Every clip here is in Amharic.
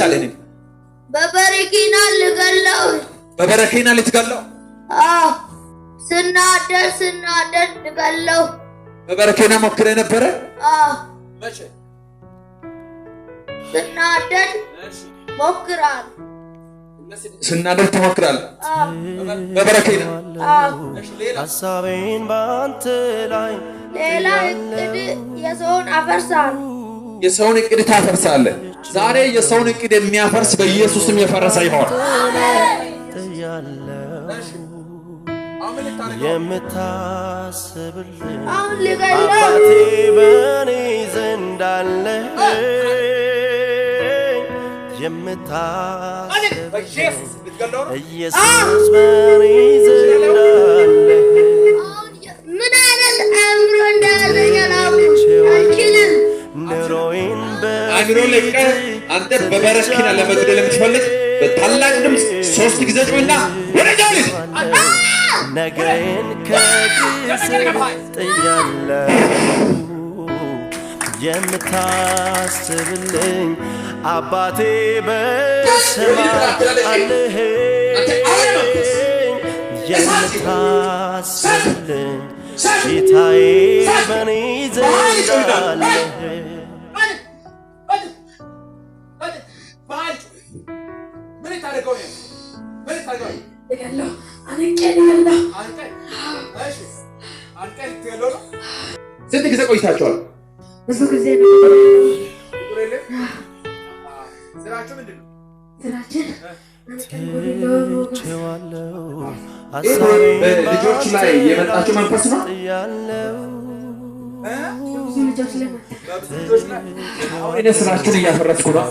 ይቻላል? በበረኪና ልገለው። በበረኪና ልትገለው? ስናደር ልገለው። በበረኪና ሞክረ ነበረ? መቼ? ስናደር ሞክራል። ስናደር ተሞክራል? በበረኪና ሐሳቤን ባንተ ላይ ሌላ እቅድ የሰውን አፈርሳል። የሰውን እቅድ ታፈርሳለህ። ዛሬ የሰውን እቅድ የሚያፈርስ በኢየሱስም የፈረሰ ይሆን። የምታስብልኝ አባቴ በኔ ዘንድ አለ። የምታስብልኝ ኢየሱስ በኔ ዘንድ አለ። ምን አይነት አእምሮ እንዳለኝ አልችልም። አእምሮ ለቀህ አንተ በበረኪና ለመግደል የምትፈልግ በታላቅ ድምፅ 3 ጊዜ ጮህና ወደጃው ልጅ ነገን ከግስር ጥያለሁ። የምታስብልኝ አባቴ በሰማይ አለህ። የምታስብልኝ ጌታዬ በኔ ዘንድ አለህ። ስንት ጊዜ ቆይታችኋል? ብዙ ጊዜ ነው። ስራችሁ ምንድን ነው? ስራችን ልጆች ላይ የመጣችሁ መንፈስ ነው። እኔ ስራችሁን እያፈረስኩ ነው።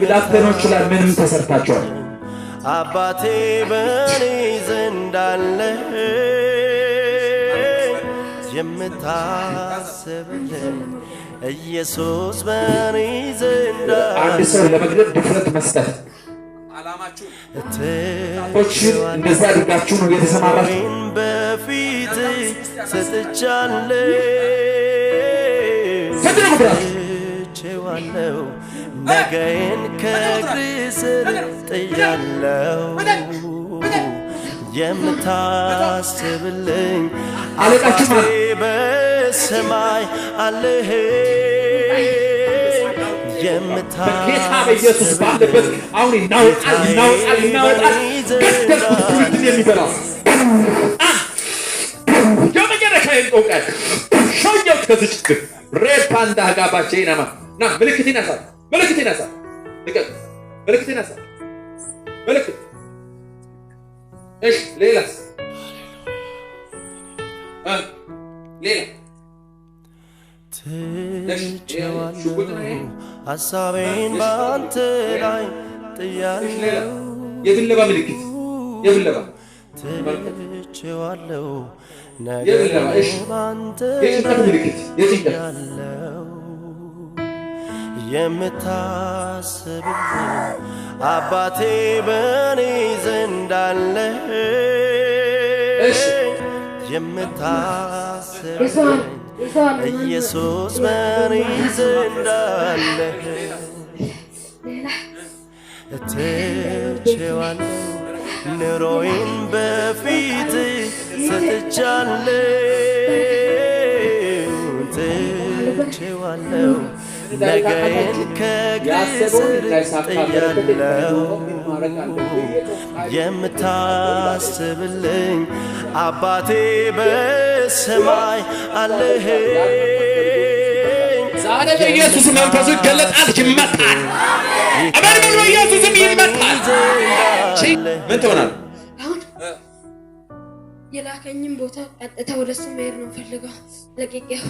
ብላቴኖች ላይ ምንም ተሰርታችኋል። አባቴ በኔ ዘንድ አለ። የምታስብልኝ ኢየሱስ በኔ ዘንድ አለ። አንድ ሰው ለመግደል ድፍረት መስጠት አላማችሁ እንደዛ አድርጋችሁ ነው የተሰማራችሁ። በፊት ሰጥቻለሁ ቼዋለሁ ነገን ከእግር ስር ጥያለሁ። የምታስብልኝ አባቴ በሰማይ አለህ። በጌታ በኢየሱስ ባለበት አሁን ይናወጣል። ገደልኩት የሚበላው የመጨረሻ የምጠውቃል ሾየው ከዚች ግን ሬፓንዳ ጋባቼ ናማ ና ምልክት ይነሳል። ምልክት እሺ ሌላስ? ሌላ ትቼዋለሁ ሐሳቤን ባንተ ላይ ጥያለሁ። የብለባ ምልክት ትቼዋለሁ ነገን ባንተ ላይ ጥያለሁ። የምታስብልኝ አባቴ በኔ ዘንድ አለ። የምታስብልኝ ኢየሱስ በኔ ዘንድ አለ። ትቼዋለሁ ኑሮዬን በፊት ሰጥቻለሁ። ትቼዋለሁ ነገን ከእግር ስር ጥያለሁ። የምታስብልኝ አባቴ በሰማይ አለህ። ዛሬ በኢየሱስ መንፈሱ ይገለጣል፣ ይመጣል። አሜን በሉ። በኢየሱስም ይመጣል። ምን ትሆናለህ? አሁን የላከኝም ቦታ ቀጥታ ወደሱ መሄድ ነው ፈልገው ለቂቄው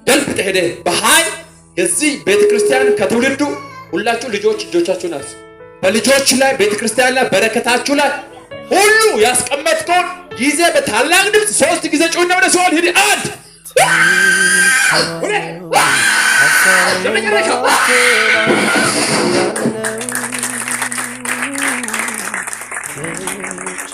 ደልብ ሄደህ በኃይል የዚህ ቤተክርስቲያን ከትውልዱ ሁላችሁ ልጆቻችሁን አስ በልጆች ላይ ቤተክርስቲያን ላይ በረከታችሁ ላይ ሁሉ ያስቀመጥከውን ጊዜ በታላቅ ድምፅ 3 ጊዜ ጮህና ወደ ሲኦል ሂድ። አንድ ሐሳቤን